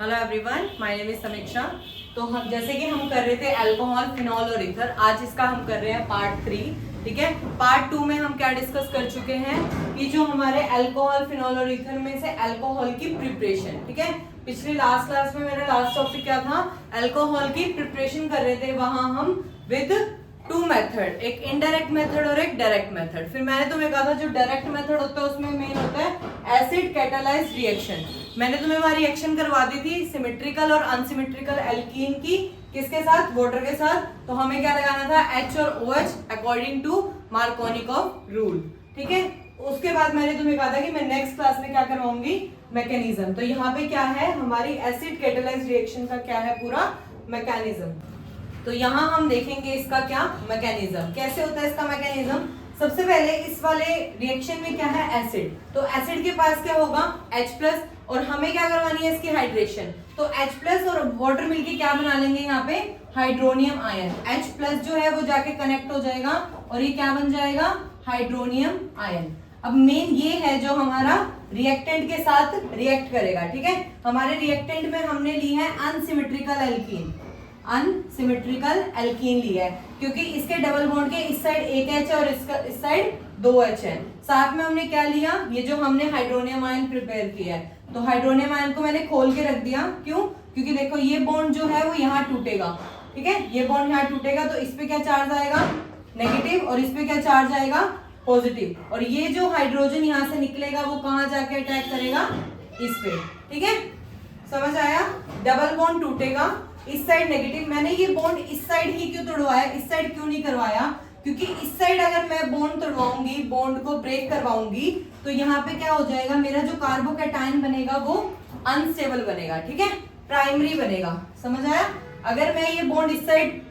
Hello everyone, my name is समीक्षा। तो हम जैसे कि हम कर रहे थे अल्कोहल, फिनॉल और ईथर, आज इसका हम कर रहे हैं पार्ट 3। ठीक है, पार्ट 2 में हम क्या डिस्कस कर चुके हैं कि जो हमारे अल्कोहल, फिनॉल और ईथर में से अल्कोहल की प्रिपरेशन। ठीक है, पिछली लास्ट क्लास में मेरा लास्ट टॉपिक क्या था, अल्कोहल की प्रिपरेशन कर रहे थे। वहां हम विद 2 मेथड, एक इनडायरेक्ट मेथड और एक डायरेक्ट मेथड। फिर मैंने तुम्हें कहा था जो डायरेक्ट मेथड होता है उसमें मेन होता है एसिड कैटालाइज्ड रिएक्शन। मैंने तुम्हें वहां रिएक्शन करवा दी थी सिमेट्रिकल और अनसिमेट्रिकल एल्कीन की, किसके साथ, वाटर के साथ। तो हमें क्या लगाना था, H और OH according to Markovnikov rule. ठीक है, उसके बाद मैंने तुम्हें कहा था कि मैं नेक्स्ट क्लास में क्या करवाऊंगी, मैकेनिज्म। तो यहाँ पे क्या है, हमारी एसिड कैटालाइज्ड रिएक्शन का क्या है पूरा मैकेनिज्म। तो यहाँ हम देखेंगे इसका क्या मैकेनिज्म, कैसे होता है इसका मैकेनिज्म। सबसे पहले इस वाले रिएक्शन में क्या है, एसिड। तो एसिड के पास क्या होगा, H+ और हमें क्या करवानी है इसकी हाइड्रेशन। तो H+ और वाटर मिलके क्या बना लेंगे यहाँ पे, हाइड्रोनियम आयन। H+ जो है वो जाके कनेक्ट हो जाएगा और ये क्या बन जाएगा, हाइड्रोनियम आयन। अब मेन ये है जो हमारा रिएक्टेंट के साथ रिएक्ट करेगा। ठीक है, हमारे रिएक्टेंट में हमने ली है अनसिमेट्रिकल एल्कीन, अनसिमेट्रिकल एल्कीन लिया है क्योंकि इसके डबल बॉन्ड के इस साइड एक H और इस साइड 2 H है। साथ में हमने क्या लिया, ये जो हमने हाइड्रोनियम आयन प्रिपेयर किया है। तो हाइड्रोनियम आयन को मैंने खोल के रख दिया, क्यों, क्योंकि देखो ये बॉन्ड जो है वो यहाँ टूटेगा। ठीक है, ये बॉन्ड यहाँ टूटेगा तो इस पे क्या चार्ज आएगा, नेगेटिव, और इस पे क्या चार्ज आएगा, पॉजिटिव। और ये जो हाइड्रोजन यहाँ से निकलेगा वो कहाँ जाके अटैक करेगा, इस पे। ठीक है, समझ आया, डबल बॉन्ड टूटेगा, इस साइड नेगेटिव। मैंने ये बॉन्ड इस साइड ही क्यों तोड़वाया, इस साइड क्यों नहीं करवाया, क्योंकि इस साइड अगर मैं बॉन्ड तोड़वाऊंगी, बॉन्ड को ब्रेक करवाऊंगी, तो यहाँ पे क्या हो जाएगा, मेरा जो कार्बोकैटायन बनेगा वो अनस्टेबल बनेगा। ठीक है, प्राइमरी बनेगा, समझ आया। अगर मैं ये बॉन्ड इस साइड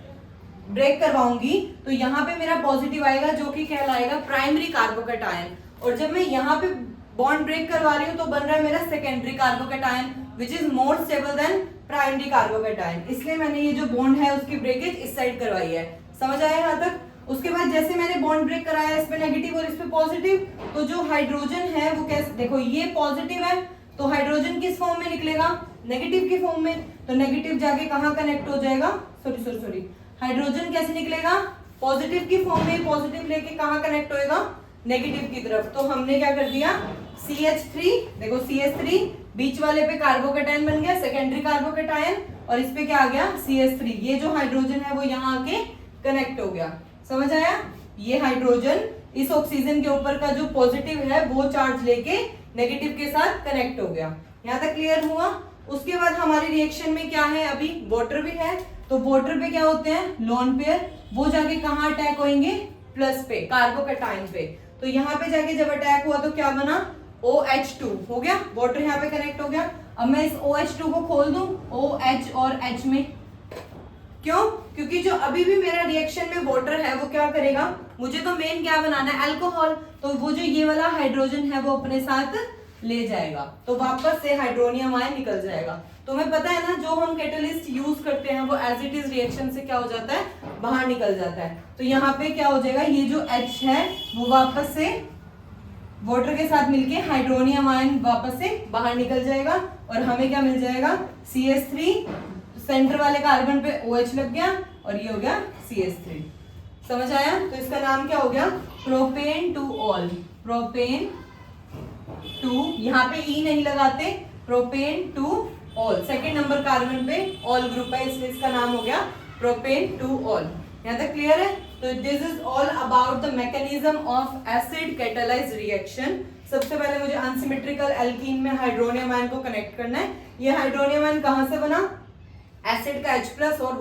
ब्रेक करवाऊंगी तो यहाँ पे मेरा पॉजिटिव आएगा जो कि कहलाएगा प्राइमरी कार्बोकैटायन, और जब मैं यहाँ पे बॉन्ड ब्रेक करवा रही हूँ तो बन रहा है मेरा secondary carbocation which is more stable then primary carbocation. इसलिए मैंने ये जो बॉन्ड है उसकी ब्रेकेज इस साइड करवाई है। समझ आया यहाँ तक। उसके बाद जैसे मैंने बॉन्ड ब्रेक कराया, इस पे नेगेटिव और इस पे पॉजिटिव, तो जो हाइड्रोजन है वो कैसे, देखो ये पॉजिटिव है तो हाइड्रोजन किस फॉर्म में निकलेगा, नेगेटिव की फॉर्म में। तो नेगेटिव जाके कहाँ कनेक्ट हो जाएगा, सॉरी हाइड्रोजन कैसे निकलेगा, पॉजिटिव की फॉर्म में, पॉजिटिव लेके कहाँ कनेक्ट होएगा, नेगेटिव की तरफ। तो हमने क्या कर दिया, CH3, देखो CH3 बीच वाले पे कार्बोकैटायन बन गया, सेकेंडरी कार्बोकैटायन, और इस पे क्या आ गया, CH3। ये जो हाइड्रोजन है वो यहाँ आके कनेक्ट हो गया। समझ आया, ये हाइड्रोजन इस ऑक्सीजन के ऊपर का जो पॉजिटिव है वो चार्ज लेके नेगेटिव के साथ कनेक्ट हो गया। यहाँ तक क्लियर हुआ। उसके बाद हमारी रिएक्शन में क्या है, अभी वाटर भी है। तो वाटर पे क्या होते हैं, लोन पेयर, वो जाके कहाँ अटैक होंगे, प्लस पे, कार्बोकैटायन पे। तो यहाँ पे जाके जब अटैक हुआ तो क्या बना, OH2 हो गया, वाटर यहाँ पे कनेक्ट हो गया। अब मैं इस OH2 को खोल दूं OH और H में, क्यों, क्योंकि जो अभी भी मेरा रिएक्शन में वाटर है वो क्या करेगा, मुझे तो मेन क्या बनाना है, अल्कोहल। तो वो जो ये वाला हाइड्रोजन है वो अपने साथ ले जाएगा, तो वापस से हाइड्रोनियम आयन निकल जाएगा। तुम्हें पता है ना, जो हम कैटलिस्ट यूज करते हैं वो एज इट इज रिएक्शन से क्या हो जाता है, बाहर निकल जाता है। तो यहाँ पे क्या हो जाएगा, ये जो H है वो वापस से वाटर के साथ मिलके हाइड्रोनियम आयन वापस से बाहर निकल जाएगा, और हमें क्या मिल जाएगा, CH3, सेंटर वाले कार्बन पे OH लग गया और ये हो गया CH3। समझ आया। तो इसका नाम क्या हो गया, propane two all, propane two, यहाँ पे E नहीं लगाते, propane two all, second number carbon पे ऑल ग्रुप है इसलिए इसका नाम हो गया प्रोपेन टू ऑल। यहाँ तक क्लियर है। तो this is all about the mechanism of acid catalysed reaction. सबसे पहले मुझे अनसिमेट्रिकल एल्कीन में हाइड्रोनियम आयन को कनेक्ट करना है। ये हाइड्रोनियम आयन कहाँ से बना, एसिड का H+ और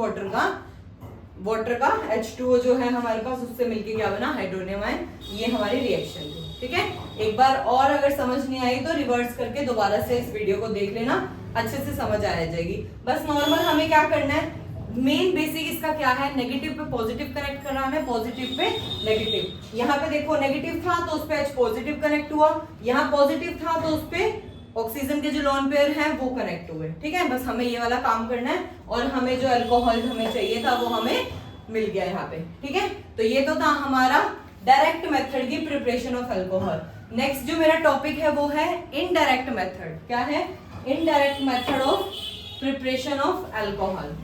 वाटर का H2O जो है हमारे पास, उससे मिलके क्या बना, हाइड्रोनियम आयन। ये हमारी रिएक्शन थी। ठीक है, एक बार और अगर समझ नहीं आई तो रिवर्स करके दोबारा से इस वीडियो को देख लेना, अच्छे से समझ आ जाएगी। बस नॉर्मल हमें क्या करना है, मेन बेसिक इसका क्या है, नेगेटिव पे पॉजिटिव कनेक्ट कराना है, पॉजिटिव पे नेगेटिव। यहाँ पे देखो नेगेटिव था तो उस पे H पॉजिटिव कनेक्ट हुआ, यहाँ पॉजिटिव था तो उस पे ऑक्सीजन के जो लोन पेयर हैं वो कनेक्ट हुए। ठीक है, बस हमें ये वाला काम करना है, और हमें जो अल्कोहल हमें चाहिए था वो हमें मिल गया यहाँ पे। ठीक है, तो ये तो था हमारा डायरेक्ट मेथड की प्रिपरेशन ऑफ अल्कोहल। नेक्स्ट जो मेरा टॉपिक है वो है इनडायरेक्ट मेथड। क्या है, indirect method of preparation of alcohol.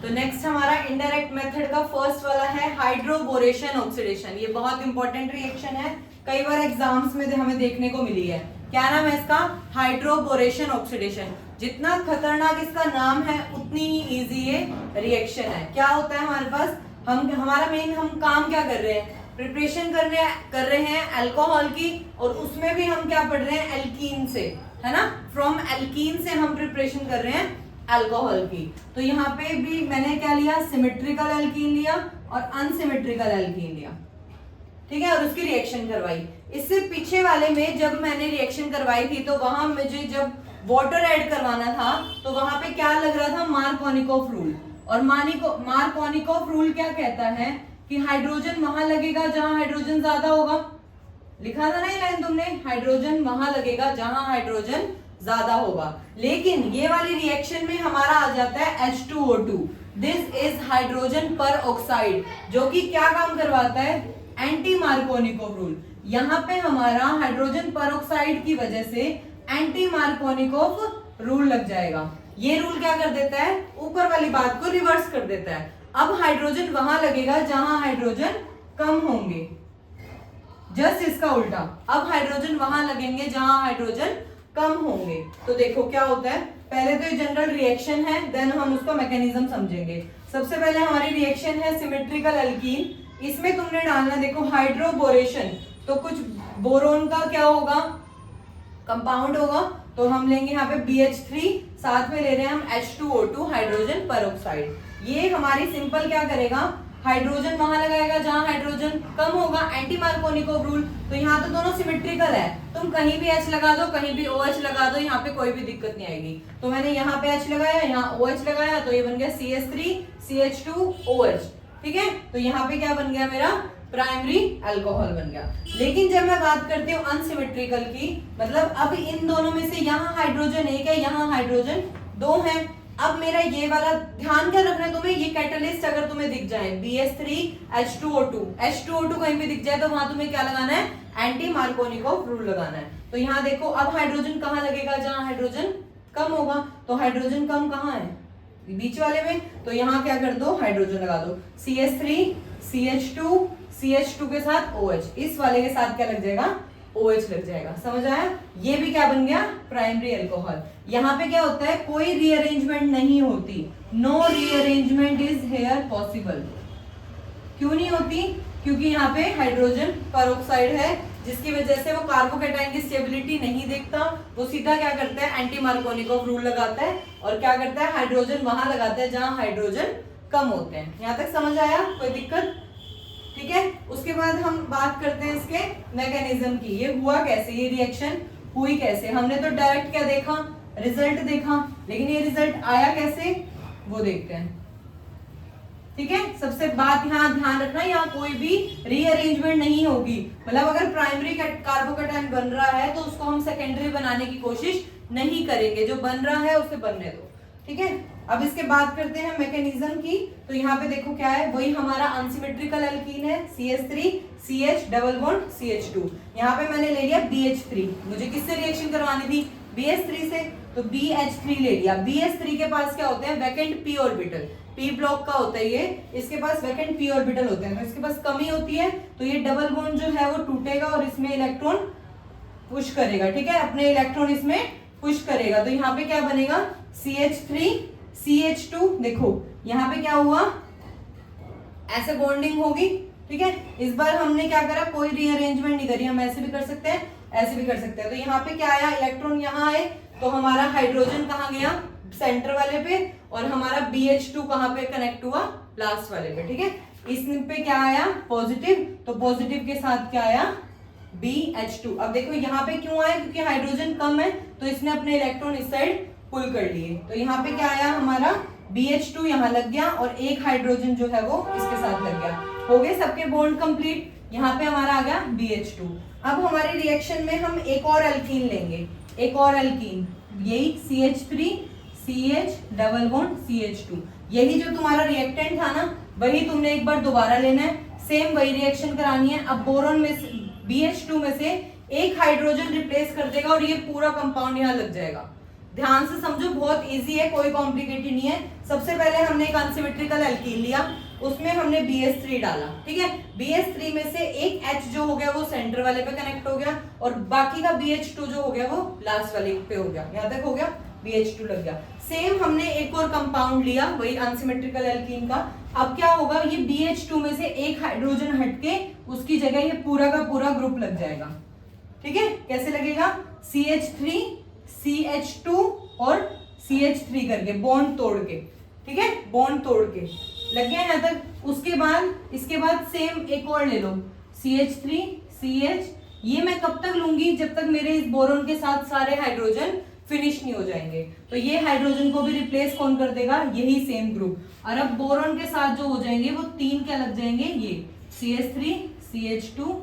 तो नेक्स्ट हमारा इनडायरेक्ट मेथड का फर्स्ट वाला है हाइड्रोबोरेशन ऑक्सीडेशन। ये बहुत इंपॉर्टेंट रिएक्शन है, कई बार एग्जाम्स में हमें देखने को मिली है। क्या नाम है इसका? Hydroboration oxidation. जितना खतरनाक इसका नाम है उतनी ही इजी ये रिएक्शन है। क्या होता है हमारे पास, हमारा मेन हम काम क्या कर रहे हैं, प्रिपरेशन कर रहे हैं अल्कोहल की, और उसमें भी हम क्या पढ़ रहे हैं, एल्कीन से, है ना। फ्रॉम एल्कीन से हम प्रिपरेशन कर रहे हैं अल्कोहल की। तो यहाँ पे भी मैंने क्या लिया, सिमेट्रिकल एल्कीन लिया और अनसिमेट्रिकल एल्कीन लिया, ठीक है, और उसकी रिएक्शन करवाई। इससे पीछे वाले में जब मैंने रिएक्शन करवाई थी तो वहां मुझे जब वाटर ऐड करवाना था तो वहां पे क्या लग रहा था, मार्कोनिकोफ रूल। और मार्कोनिकोफ रूल क्या कहता है कि हाइड्रोजन वहां लगेगा जहां हाइड्रोजन ज्यादा होगा। लिखा था ना ये लाइन तुमने, हाइड्रोजन वहां लगेगा जहां हाइड्रोजन ज्यादा होगा। लेकिन ये वाली रिएक्शन में हमारा आ जाता है H2O2, दिस इज हाइड्रोजन पर ऑक्साइड, जो कि क्या काम करवाता है, एंटी मार्कोनिकोफ रूल। यहाँ पे हमारा हाइड्रोजन पर ऑक्साइड की वजह से एंटी मार्कोनिकोफ रूल लग जाएगा। ये रूल क्या कर देता है, ऊपर वाली बात को रिवर्स कर देता है। अब हाइड्रोजन वहां लगेगा जहां हाइड्रोजन कम होंगे, जस्ट इसका उल्टा। अब हाइड्रोजन वहां लगेंगे जहां हाइड्रोजन कम होंगे। तो देखो क्या होता है, पहले तो ये जनरल रिएक्शन है, देन हम उसका मैकेनिज्म समझेंगे। सबसे पहले हमारी रिएक्शन है सिमेट्रिकल एल्कीन। इसमें तुमने डालना, देखो हाइड्रोबोरेशन, तो कुछ बोरोन का क्या होगा, कंपाउंड होगा, तो हम लेंगे यहाँ पे BH3, साथ में ले रहे हैं हम H2O2 हाइड्रोजन परऑक्साइड। ये हमारी सिंपल क्या करेगा, हाइड्रोजन वहां लगाएगा जहां हाइड्रोजन कम होगा, एंटी मार्कोनिकोफ रूल। तो यहाँ तो दोनों सिमेट्रिकल है, तुम कहीं भी H लगा दो, कहीं भी OH लगा दो, यहाँ पे कोई भी दिक्कत नहीं आएगी। तो मैंने यहाँ पे H लगाया, यहाँ OH लगाया, तो ये बन गया CH3 CH2 OH, ठीक है। तो यहाँ पे क्या बन गया, मेरा प्राइमरी अल्कोहल बन गया। लेकिन जब मैं बात करती हूँ अनसिमेट्रिकल की, मतलब अब इन दोनों में से यहाँ हाइड्रोजन एक है, यहाँ हाइड्रोजन दो है। अब मेरा ये वाला ध्यान क्या रखना है तुम्हें, ये कैटलिस्ट अगर तुम्हें दिख जाए BH3 H2O2 कहीं भी दिख जाए तो वहां तुम्हें क्या लगाना है, एंटी मार्कोनिकोफ रूल लगाना है। तो यहाँ देखो अब हाइड्रोजन कहाँ लगेगा, जहां हाइड्रोजन कम होगा। तो हाइड्रोजन कम कहाँ है, बीच वाले में, तो यहाँ क्या कर दो, हाइड्रोजन लगा दो, CH3 CH2 के साथ OH, इस वाले के साथ क्या लग जाएगा, OH लग जाएगा। समझ आया, ये भी क्या बन गया, प्राइमरी अल्कोहल। यहाँ पे क्या होता है, कोई रीअरेंजमेंट नहीं होती, no rearrangement is here possible. क्यों नहीं होती, क्योंकि यहाँ पे हाइड्रोजन परऑक्साइड है, जिसकी वजह से वो कार्बोकैटायन की स्टेबिलिटी नहीं देखता, वो सीधा क्या करता है, एंटी मार्कोनिकोफ रूल लगाता है, और क्या करता है, हाइड्रोजन वहां लगाता है जहां हाइड्रोजन कम होते हैं। यहाँ तक समझ आया, कोई दिक्कत, ठीक है। उसके बाद हम बात करते हैं इसके मैकेनिज्म की, ये हुआ कैसे, ये रिएक्शन हुई कैसे। हमने तो डायरेक्ट क्या देखा, रिजल्ट देखा, लेकिन ये रिजल्ट आया कैसे वो देखते हैं, ठीक है। सबसे बात यहाँ ध्यान रखना, यहाँ कोई भी रीअरेंजमेंट नहीं होगी। मतलब अगर प्राइमरी कार्बोकैटायन बन रहा है तो उसको हम सेकेंडरी बनाने की कोशिश नहीं करेंगे, जो बन रहा है उसे बनने दो, ठीक है। अब इसके बात करते हैं मैकेनिज्म की। तो यहाँ पे देखो क्या है, वही हमारा अनसिमेट्रिकल एल्कीन है, CH3 CH double bond CH2। यहाँ पे मैंने ले लिया BH3, मुझे किससे रिएक्शन करवानी थी, BH3 से, तो BH3 ले लिया। BH3 के पास क्या होते हैं, vacant p orbital, p block का होता है ये, इसके पास वैकेंट p ऑर्बिटल होते हैं, तो इसके पास कमी होती है, तो ये डबल बॉन्ड जो है वो टूटेगा और इसमें इलेक्ट्रॉन पुश करेगा, ठीक है, अपने इलेक्ट्रॉन इसमें पुश करेगा। तो यहाँ पे क्या बनेगा, CH3 CH2, देखो यहाँ पे क्या हुआ, ऐसे बॉन्डिंग होगी, ठीक है। इस बार हमने क्या करा, कोई रीअरेंजमेंट नहीं करी, हम ऐसे भी कर सकते हैं, ऐसे भी कर सकते हैं। तो यहाँ पे क्या आया, इलेक्ट्रॉन यहाँ आए, तो हमारा हाइड्रोजन कहाँ गया, सेंटर वाले पे, और हमारा BH2 कहाँ पे कनेक्ट हुआ, लास्ट वाले पे, ठीक है। इस पे क्या आया, पॉजिटिव, तो पॉजिटिव के साथ क्या आया, BH2। अब देखो यहाँ पे क्यों आया, क्योंकि हाइड्रोजन कम है, तो इसने अपने इलेक्ट्रॉन इस साइड पुल कर लिए। तो यहाँ पे क्या आया, हमारा BH2 यहाँ लग गया, और एक हाइड्रोजन जो है वो इसके साथ लग गया, हो गए सबके बॉन्ड कंप्लीट। यहाँ पे हमारा आ गया BH2। अब हमारे रिएक्शन में हम एक और एल्कीन लेंगे, एक और एल्कीन, यही CH3 CH double bond CH2, यही जो तुम्हारा रिएक्टेंट था ना, वही तुमने एक बार दोबारा लेना है, सेम वही रिएक्शन करानी है। अब बोरोन में BH2 में से एक हाइड्रोजन रिप्लेस कर देगा और ये पूरा कंपाउंड यहाँ लग जाएगा। ध्यान से समझो, बहुत इजी है, कोई कॉम्प्लिकेटेड नहीं है। सबसे पहले हमने एक अनसिमेट्रिकल एल्कीन लिया, उसमें हमने BH3 डाला, ठीक है। BH3 में से एक H जो हो गया वो सेंटर वाले पे कनेक्ट हो गया और बाकी का BH2 जो हो गया वो लास्ट वाले पे हो गया। यहाँ तक हो गया, BH2 लग गया। सेम हमने एक और कंपाउंड लिया वही अनसिमेट्रिकल एल्कीन का। अब क्या होगा, ये BH2 में से एक हाइड्रोजन हटके उसकी जगह ये पूरा का पूरा ग्रुप लग जाएगा, ठीक है। कैसे लगेगा, CH3 CH2 और CH3 करके बॉन्ड तोड़ के, ठीक है, बॉन्ड तोड़ के लग गया यहाँ तक। उसके बाद इसके बाद सेम एक और ले लो, CH3 CH, ये मैं कब तक लूंगी, जब तक मेरे इस बोरोन के साथ सारे हाइड्रोजन फिनिश नहीं हो जाएंगे। तो ये हाइड्रोजन को भी रिप्लेस कौन कर देगा, यही सेम ग्रुप। और अब बोरोन के साथ जो हो जाएंगे वो तीन क्या लग जाएंगे, ये CH3 CH2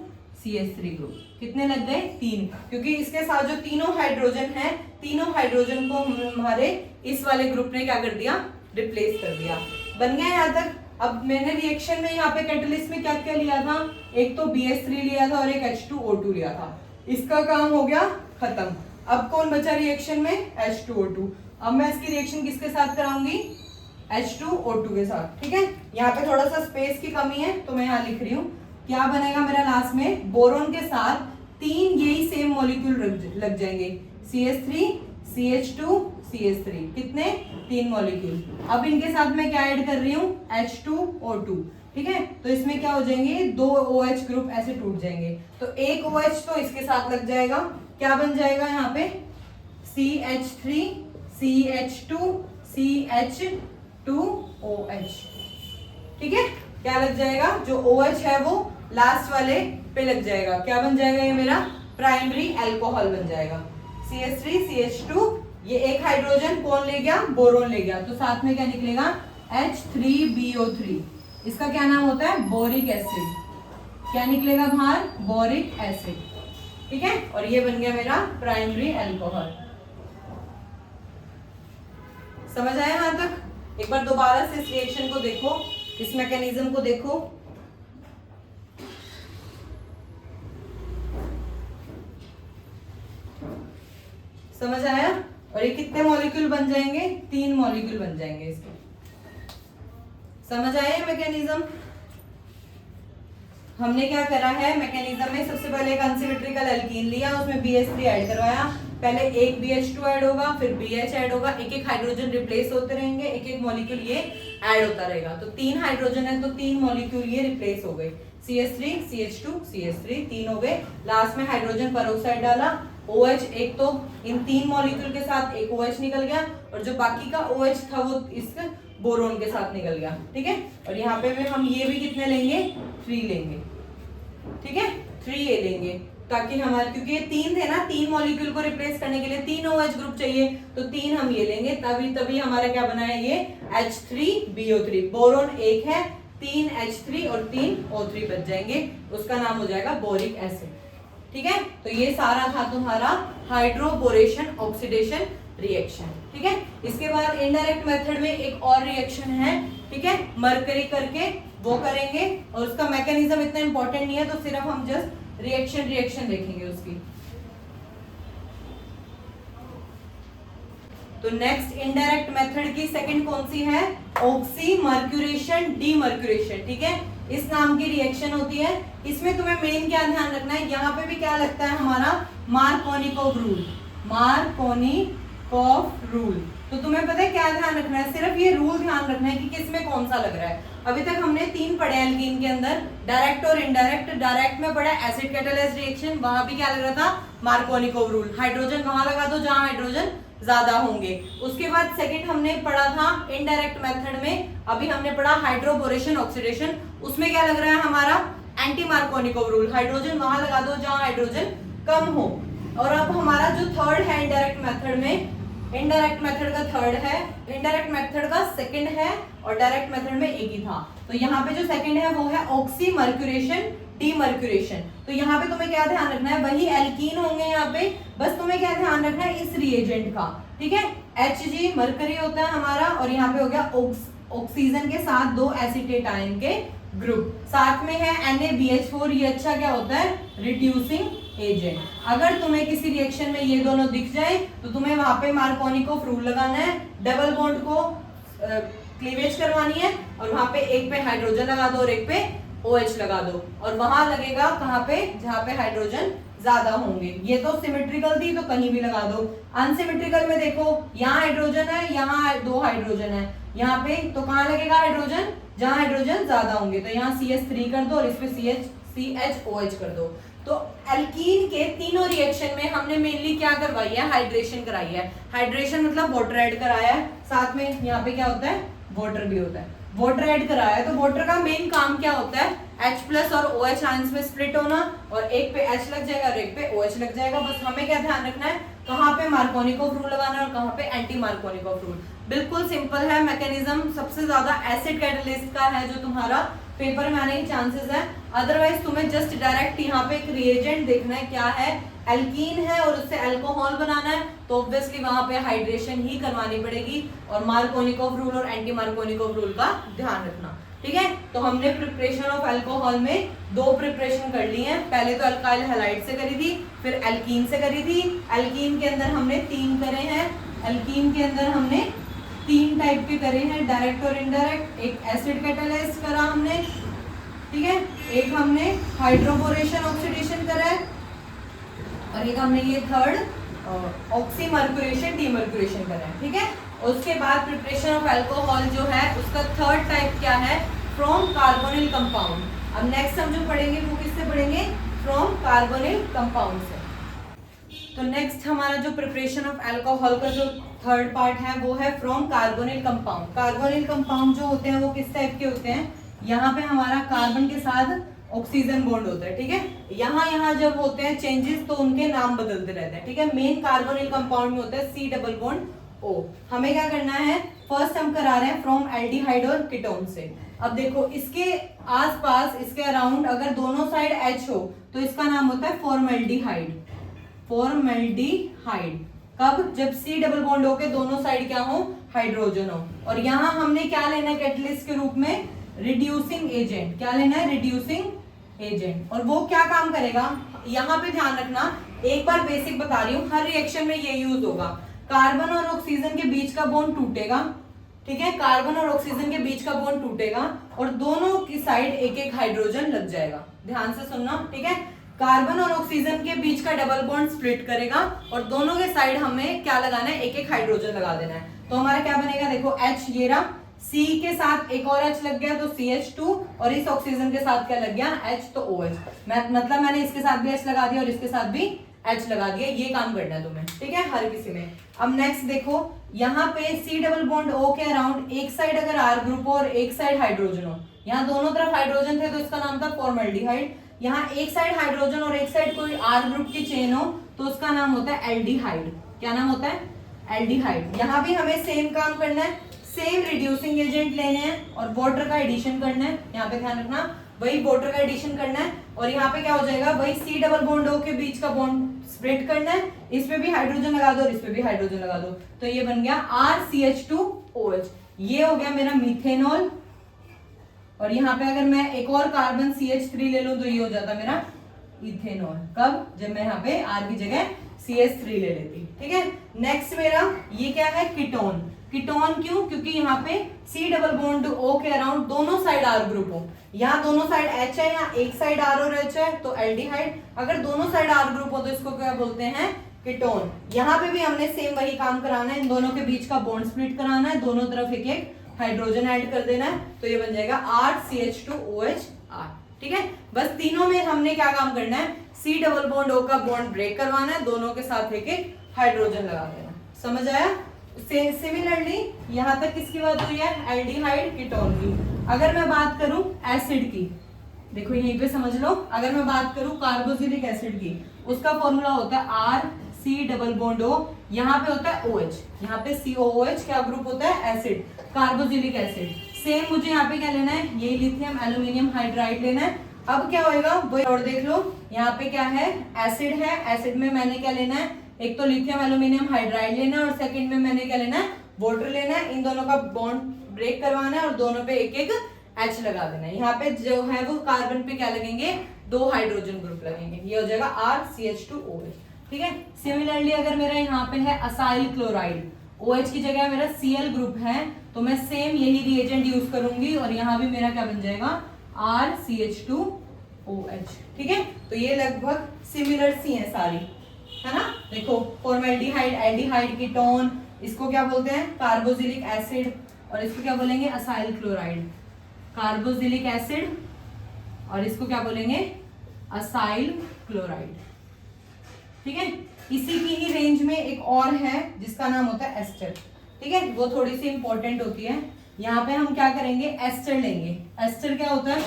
CH3 ग्रुप। कितने लग गए, तीन, क्योंकि इसके साथ जो तीनों हाइड्रोजन हैं, तीनों हाइड्रोजन को हमारे इस वाले ग्रुप ने क्या कर दिया, रिप्लेस कर दिया। बन गया यहाँ तक। अब मैंने रिएक्शन में यहाँ पे कैटलिस्ट में क्या क्या लिया था, एक तो BH3 लिया था और एक H2O2 लिया था। इसका काम हो गया खत्म। अब कौन बचा रिएक्शन में, H2O2। अब मैं इसकी रिएक्शन किसके साथ कराऊंगी, H2O2 के साथ, ठीक है। यहाँ पे थोड़ा सा स्पेस की कमी है तो मैं यहाँ लिख रही हूँ। क्या बनेगा मेरा लास्ट में, बोरोन के साथ तीन यही सेम मॉलिक्यूल लग जाएंगे, CH3 CH2 CH3, कितने, तीन मॉलिक्यूल। अब इनके साथ मैं क्या ऐड कर रही हूँ, H2O2, ठीक है। तो इसमें क्या हो जाएंगे, दो OH ग्रुप ऐसे टूट जाएंगे। तो एक OH तो इसके साथ लग जाएगा, क्या बन जाएगा यहाँ पे, CH3 CH2 CH2OH, ठीक है। क्या लग जाएगा, जो OH है वो लास्ट वाले पे लग जाएगा। क्या बन जाएगा, ये मेरा प्राइमरी अल्कोहल बन जाएगा। CH3 CH2, ये एक हाइड्रोजन कौन ले गया, बोरोन ले गया, तो साथ में क्या निकलेगा, H3BO3। इसका क्या नाम होता है, बोरिक एसिड। क्या निकलेगा बाहर, बोरिक एसिड, ठीक है। और ये बन गया मेरा प्राइमरी अल्कोहल। समझ आया यहां तक। एक बार दोबारा से इस रिएक्शन को देखो, इस मैकेनिज्म को देखो। समझ आया। और ये कितने मॉलिक्यूल बन जाएंगे, तीन मॉलिक्यूल बन जाएंगे इसके। समझ आया मैकेनिज्म। हमने क्या करा है मैकेनिज्म में, सबसे पहले एक अनसिमेट्रिकल एल्कीन लिया, उसमें BH3 ऐड करवाया। पहले एक BH2 ऐड होगा, फिर BH ऐड होगा, एक एक हाइड्रोजन रिप्लेस होते रहेंगे, एक एक मॉलिक्यूल ये ऐड होता रहेगा। तो तीन हाइड्रोजन है तो तीन मॉलिक्यूल ये रिप्लेस हो गए, CH3 CH2 CH3, तीन हो गए। लास्ट में हाइड्रोजन पेरोक्साइड डाला, OH एक तो इन तीन मॉलिक्यूल के साथ एक OH निकल गया और जो बाकी का OH था वो इस बोरोन के साथ निकल गया, ठीक है। और यहाँ पे भी हम ये भी कितने लेंगे, 3 लेंगे, ठीक है, 3 ये लेंगे, ताकि हमारे, क्योंकि ये तीन थे ना, तीन मॉलिक्यूल को रिप्लेस करने के लिए तीन OH ग्रुप चाहिए, तो तीन हम ये लेंगे, तभी हमारा क्या बना है, ये H3BO3। बोरोन एक है, तीन H3 और तीन O3 बच जाएंगे, उसका नाम हो जाएगा बोरिक एसिड, ठीक है। तो ये सारा था तुम्हारा हाइड्रोबोरेशन ऑक्सीडेशन रिएक्शन, ठीक है। इसके बाद इनडायरेक्ट मेथड में एक और रिएक्शन है, ठीक है, मरकरी करके, वो करेंगे। और उसका मैकेनिज्म इतना इंपॉर्टेंट नहीं है, तो सिर्फ हम जस्ट रिएक्शन देखेंगे उसकी। तो नेक्स्ट इनडायरेक्ट मेथड की सेकंड कौन सी है, ऑक्सीमर्क्यूरेशन डीमर्क्यूरेशन, ठीक है। इस नाम की रिएक्शन होती है। इसमें तुम्हें मेन क्या ध्यान रखना है, यहाँ पे भी क्या लगता है हमारा, मार्कोनिकोव रूल, मार्कोनिकोव रूल। तो तुम्हें पता है क्या ध्यान रखना है, सिर्फ ये रूल ध्यान रखना है कि किसमें कौन सा लग रहा है। अभी तक हमने तीन पढ़े एल्कीन के अंदर, डायरेक्ट और इनडायरेक्ट। डायरेक्ट में पढ़ा एसिड कैटालाइज्ड रिएक्शन, वहां भी क्या लग रहा था, मार्कोनिकोव रूल, हाइड्रोजन वहां लगा दो जहां हाइड्रोजन ज्यादा होंगे। उसके बाद सेकंड हमने पढ़ा था इनडायरेक्ट मेथड में, अभी हमने पढ़ा हाइड्रोबोरेशन ऑक्सीडेशन, उसमें क्या लग रहा है हमारा, एंटी मार्कोनिकोव रूल, हाइड्रोजन वहां लगा दो जहां हाइड्रोजन कम हो। और अब हमारा जो थर्ड है इनडायरेक्ट मेथड में, इनडायरेक्ट मेथड का थर्ड है, इनडायरेक्ट मेथड का सेकंड है और डायरेक्ट मेथड में एक ही था। तो यहाँ पे जो सेकंड है वो है ऑक्सीमर्क्यूरेशन डीमर्क्यूरेशन। तो यहाँ पे तुम्हें क्या ध्यान रखना है, वही एल्कीन होंगे यहाँ पे, बस तुम्हें क्या ध्यान रखना है इस रिएजेंट का, ठीक है। Hg मरकरी होता है हमारा, और यहाँ पे हो गया ऑक्सीजन के साथ दो एसीटेट आयन के ग्रुप, साथ में है NaBH4, ये अच्छा क्या होता है, रिड्यूसिंग एजेंट। अगर तुम्हें किसी रिएक्शन में ये दोनों दिख जाए तो तुम्हें वहां पे मार्कोनिकोव रूल लगाना है, डबल बॉन्ड को क्लीवेज करवानी है और वहां पे एक पे हाइड्रोजन लगा दो और एक पे OH लगा दो, और वहां लगेगा कहाँ पे, जहां पे हाइड्रोजन ज्यादा होंगे। ये तो सिमेट्रिकल थी तो कहीं भी लगा दो। अनसिमेट्रिकल में देखो, यहाँ हाइड्रोजन है, यहाँ 2 हाइड्रोजन है, यहाँ पे तो कहाँ लगेगा हाइड्रोजन, जहां हाइड्रोजन ज्यादा होंगे। तो यहाँ CH3 कर दो और इस पे CHOH कर दो। तो एल्कीन के तीनों रिएक्शन में हमने मेनली क्या करवाई है, हाइड्रेशन कराई है। हाइड्रेशन मतलब वाटर ऐड कराया है, साथ में यहाँ पे क्या होता है, वाटर भी होता है, वाटर ऐड कराया है। तो वाटर का मेन काम क्या होता है, H+ और OH आयंस में स्प्लिट होना, और एक पे H लग जाएगा और एक पे OH लग जाएगा। बस हमें क्या ध्यान रखना है, कहाँ पे मार्कोनिकोव रूल लगाना है और कहाँ पे एंटी मार्कोनिकोव रूल। बिल्कुल सिंपल है मैकेनिज्म, सबसे ज्यादा एसिड कैटालिस्ट का है जो तुम्हारा पेपर में आने के चांसेस है। अदरवाइज तुम्हें जस्ट डायरेक्ट यहाँ पे एक रिएजेंट देखना है, क्या है, एल्कीन है और उससे अल्कोहल बनाना है, तो ऑब्वियसली वहां पे हाइड्रेशन ही करवानी पड़ेगी। और मार्कोनिकोव रूल और एंटी मार्कोनिकोव रूल का ध्यान रखना, ठीक है। तो हमने प्रिपरेशन ऑफ अल्कोहल में 2 प्रिपरेशन कर ली हैं। पहले तो अल्काइल हैलाइड से करी थी, फिर एल्कीन से करी थी। एल्कीन के अंदर हमने 3 करे हैं। एल्कीन के अंदर हमने 3 टाइप के करे हैं, डायरेक्ट और इनडायरेक्ट। एक एसिड कैटालाइज करा हमने, ठीक है, एक हमने हाइड्रोबोरेशन ऑक्सीडेशन करा है, और एक हमने ये थर्ड ऑक्सीमर्क्यूरेशन डीमर्क्यूरेशन करा है, ठीक है। उसके बाद प्रिपरेशन ऑफ अल्कोहल जो है उसका थर्ड टाइप क्या है, फ्रॉम कार्बोनिल कंपाउंड। अब नेक्स्ट हम जो पढ़ेंगे वो किससे पढ़ेंगे, फ्रॉम कार्बोनिल कंपाउंड से। तो नेक्स्ट हमारा जो प्रिपरेशन ऑफ अल्कोहल का जो थर्ड पार्ट है वो है from carbonyl compound. Carbonyl compound जो होते हैं वो किस टाइप के होते हैं, यहाँ पे हमारा कार्बन के साथ ऑक्सीजन बॉन्ड होता है, ठीक है। यहाँ जब होते हैं चेंजेस तो उनके नाम बदलते रहते हैं, ठीक है। मेन कार्बोनिल कंपाउंड में होता है C डबल बॉन्ड O। हमें क्या करना है, फर्स्ट हम करा रहे हैं फ्रॉम एल्डिहाइड और कीटोन से। अब देखो इसके आसपास, इसके अराउंड अगर दोनों साइड H हो तो इसका नाम होता है फॉर्मेल्डिहाइड। फॉर्मेल्डिहाइड कब, जब C डबल बॉन्ड हो के दोनों साइड क्या हो, हाइड्रोजन हो। और यहाँ हमने क्या लेना है कैटलिस्ट के रूप में, रिड्यूसिंग एजेंट। क्या लेना है, रिड्यूसिंग एजेंट। और वो क्या काम करेगा, यहाँ पे ध्यान रखना, एक बार बेसिक बता रही हूँ, हर रिएक्शन में ये यूज होगा। कार्बन और ऑक्सीजन के बीच का बॉन्ड टूटेगा, ठीक है, कार्बन और ऑक्सीजन के बीच का बॉन्ड टूटेगा और दोनों की साइड एक एक हाइड्रोजन लग जाएगा। ध्यान से सुनना, ठीक है। कार्बन और ऑक्सीजन के बीच का डबल बॉन्ड स्प्लिट करेगा और दोनों के साइड हमें क्या लगाना है, एक एक हाइड्रोजन लगा देना है। तो हमारा क्या बनेगा, देखो H ये रहा, C के साथ एक और H लग गया तो CH2, और इस ऑक्सीजन के साथ क्या लग गया, H, तो OH। मतलब मैंने इसके साथ भी H लगा दिया और इसके साथ भी H लगा दिया। ये काम करना है तुम्हें, ठीक है, हर किसी में। अब नेक्स्ट देखो, यहाँ पे C डबल बॉन्ड O के अराउंड एक साइड अगर R ग्रुप हो और एक साइड हाइड्रोजन हो, यहाँ दोनों तरफ हाइड्रोजन थे तो इसका नाम था फॉर्मल्डिहाइड। यहाँ एक साइड हाइड्रोजन और एक साइड कोई R ग्रुप की चेन हो तो उसका नाम होता है एल्डिहाइड। क्या नाम होता है, एल्डिहाइड। यहाँ भी हमें सेम काम करना है, सेम रिड्यूसिंग एजेंट लेने हैं और वाटर का एडिशन करना है। यहाँ पे ध्यान रखना, वही वाटर का एडिशन करना है और यहाँ पे क्या हो जाएगा, वही C डबल बॉन्ड O के बीच का बॉन्ड स्प्लिट करना है। इस पे भी हाइड्रोजन लगा दो और इस पे भी हाइड्रोजन लगा दो, तो ये बन गया RCH2OH। ये हो गया मेरा मीथेनॉल। और यहाँ पे अगर मैं एक और कार्बन CH3 ले लूं तो ये हो जाता मेरा इथेनॉल। कब, जब मैं यहाँ पे R की जगह CH3 ले लेती, ठीक है। नेक्स्ट मेरा ये क्या है, कीटोन। कीटोन क्यों, क्योंकि यहाँ पे C डबल बॉन्ड O के अराउंड दोनों साइड R ग्रुप हो। यहाँ दोनों साइड H है, यहाँ एक साइड R और H है तो एल्डिहाइड। अगर दोनों साइड R ग्रुप हो तो इसको क्या बोलते हैं, कीटोन। यहाँ पे भी हमने सेम वही काम कराना है, इन दोनों के बीच का बॉन्ड स्प्लिट कराना है, दोनों तरफ एक एक हाइड्रोजन ऐड कर देना है, तो ये बन जाएगा RCH2OH R, ठीक है। बस तीनों में हमने क्या काम करना है, C डबल बॉन्ड O का बॉन्ड ब्रेक करवाना है, दोनों के साथ एक एक हाइड्रोजन लगा देना। समझ आया। सिमिलरली यहाँ तक किसकी बात हुई है, एल्डिहाइड कीटोन की। अगर मैं बात करूं एसिड की, देखो यहीं पे समझ लो, अगर मैं बात करूं कार्बोक्सिलिक एसिड की, उसका फॉर्मूला होता है RC डबल बॉन्ड O, यहाँ पे होता है OH, यहाँ पे COOH क्या ग्रुप होता है, एसिड, कार्बोक्सिलिक एसिड। सेम मुझे यहाँ पे क्या लेना है, ये लिथियम एल्यूमिनियम हाइड्राइड लेना है। अब क्या होएगा, वो और देख लो, यहाँ पे क्या है, एसिड है, एसिड में मैंने क्या लेना है, एक तो लिथियम एल्यूमिनियम हाइड्राइड लेना है और सेकंड में मैंने क्या लेना है, वाटर लेना है। इन दोनों का बॉन्ड ब्रेक करवाना है और दोनों पे एक एक H लगा देना है। यहाँ पे जो है वो कार्बन पे क्या लगेंगे, 2 हाइड्रोजन ग्रुप लगेंगे, ये हो जाएगा RCH2OH। ठीक है, सिमिलरली अगर मेरा यहाँ पे है असाइल क्लोराइड, OH की जगह मेरा Cl ग्रुप है, तो मैं सेम यही रिएजेंट यूज करूंगी और यहाँ भी मेरा क्या बन जाएगा RCH2OH। ठीक है, तो ये लगभग सिमिलर सी है सारी, है ना। देखो फॉर्मेल्डिहाइड, एल्डिहाइड, कीटोन, इसको क्या बोलते हैं कार्बोक्सिलिक एसिड, और इसको क्या बोलेंगे असाइल क्लोराइड, कार्बोक्सिलिक एसिड, और इसको क्या बोलेंगे असाइल क्लोराइड। ठीक है, इसी की ही रेंज में एक और है जिसका नाम होता है एस्टर। ठीक है, वो थोड़ी सी इंपॉर्टेंट होती है। यहाँ पे हम क्या करेंगे एस्टर लेंगे। एस्टर क्या होता है,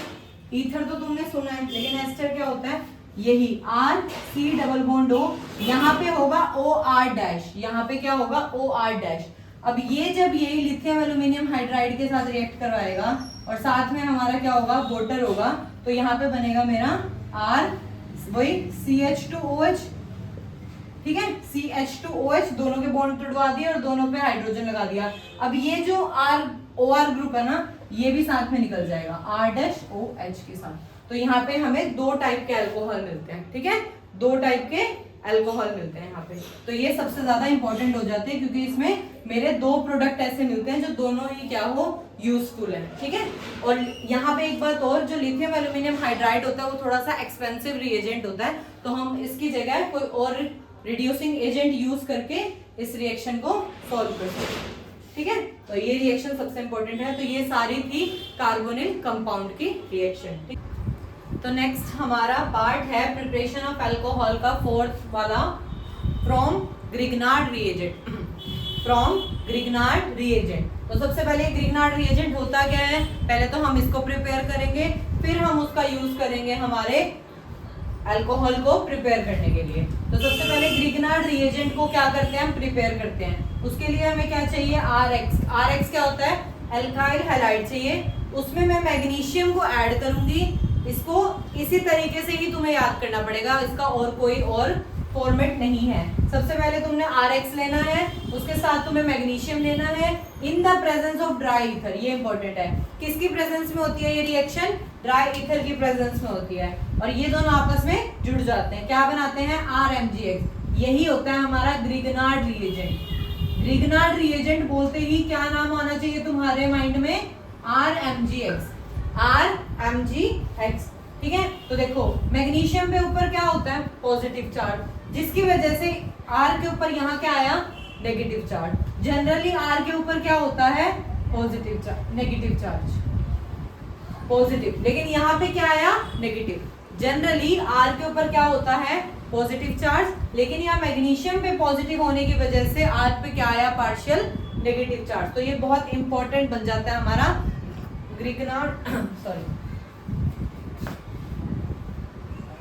ईथर तो तुमने सुना है, लेकिन एस्टर क्या होता है, यही RC⋯O, यहाँ पे होगा OR-, यहाँ पे क्या होगा OR-। अब ये जब यही लिथियम एल्यूमिनियम हाइड्राइड के साथ रिएक्ट करवाएगा और साथ में हमारा क्या होगा वाटर होगा, तो यहाँ पे बनेगा मेरा R, वही CH2OH। ठीक है, CH2OH, दोनों के बॉन्ड तोड़वा दिए और दोनों पे हाइड्रोजन लगा दिया। अब ये जो OR ग्रुप है ना, ये भी साथ में निकल जाएगा R-OH के साथ। तो यहाँ पे हमें 2 टाइप के अल्कोहल मिलते हैं। ठीक है, 2 टाइप के अल्कोहल मिलते हैं यहाँ पे। तो ये सबसे ज्यादा इंपॉर्टेंट हो जाते हैं क्योंकि इसमें मेरे 2 प्रोडक्ट ऐसे मिलते हैं जो दोनों ही क्या हो यूजफुल है। ठीक है, और यहाँ पे एक बात और, जो लिथियम एल्यूमिनियम हाइड्राइड होता है वो थोड़ा सा एक्सपेंसिव रिएजेंट होता है, तो हम इसकी जगह कोई और रिड्यूसिंग एजेंट यूज करके इस रिएक्शन को सॉल्व कर सकते हैं। ठीक है, तो ये रिएक्शन सबसे इंपॉर्टेंट है। तो ये सारी थी कार्बोनिल कंपाउंड की रिएक्शन। तो नेक्स्ट हमारा पार्ट है प्रिपरेशन ऑफ अल्कोहल का 4th वाला, from Grignard reagent. From Grignard reagent, तो सबसे पहले ग्रिग्नार्ड रिएजेंट होता क्या है, पहले तो हम इसको प्रिपेयर करेंगे, फिर हम उसका यूज करेंगे हमारे अल्कोहल को प्रिपेयर करने के लिए। तो सबसे पहले ग्रिग्नार्ड रिएजेंट को क्या करते हैं हम प्रिपेयर करते हैं। उसके लिए हमें क्या चाहिए RX। RX क्या होता है, एल्काइल हैलाइड चाहिए, उसमें मैं मैग्नीशियम को ऐड करूंगी। इसको इसी तरीके से ही तुम्हें याद करना पड़ेगा, इसका और कोई और फॉर्मेट नहीं है। सबसे पहले तुमने RX लेना है, उसके साथ तुम्हें मैग्नीशियम लेना है in the presence of dry ether. ये इंपॉर्टेंट है, किसकी प्रेजेंस में होती है ये रिएक्शन, ड्राई ईथर की प्रेजेंस में होती है, और ये दोनों आपस में जुड़ जाते हैं, क्या बनाते हैं RMgX। यही होता है हमारा ग्रिग्नार्ड रिएजेंट। ग्रिग्नार्ड रिएजेंट बोलते ही क्या नाम आना चाहिए तुम्हारे माइंड में, RMgX। RMgX। ठीक है, तो देखो मैग्नीशियम पे ऊपर क्या होता है पॉजिटिव चार्ज, जिसकी वजह से R के ऊपर यहाँ क्या आया नेगेटिव चार्ज। जनरली R के ऊपर क्या होता है positive charge, negative charge, positive, लेकिन यहाँ पे क्या आया नेगेटिव। जनरली R के ऊपर क्या होता है पॉजिटिव चार्ज, लेकिन यहाँ मैग्नीशियम पे पॉजिटिव होने की वजह से R पे क्या आया पार्शियल नेगेटिव चार्ज। तो ये बहुत इंपॉर्टेंट बन जाता है हमारा ग्रिग्नार्ड सॉरी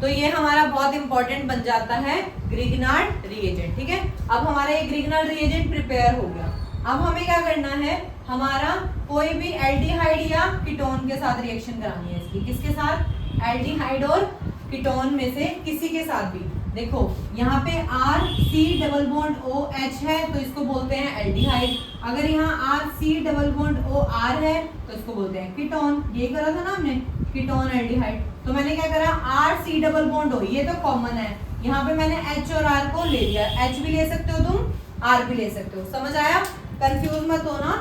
तो ये हमारा बहुत इंपॉर्टेंट बन जाता है ग्रिग्नार्ड रिएजेंट। ठीक है, अब हमारा ये ग्रिग्नार्ड रिएजेंट प्रिपेयर हो गया। अब हमें क्या करना है, हमारा कोई भी एल्डिहाइड या कीटोन के साथ रिएक्शन करानी है इसकी। किसके साथ, एल्डिहाइड और कीटोन में से किसी के साथ भी। देखो यहाँ पे RC⋯OH है तो इसको बोलते हैं एल्डिहाइड, अगर यहाँ RC⋯OR है तो इसको बोलते हैं कीटोन। ये करा था ना हमने कीटोन एल्डिहाइड, तो मैंने क्या करा RC⋯O, ये तो कॉमन है, यहाँ पे मैंने H और R को ले लिया। H भी ले सकते हो तुम, R भी ले सकते हो, समझ आया, कंफ्यूज मत होना।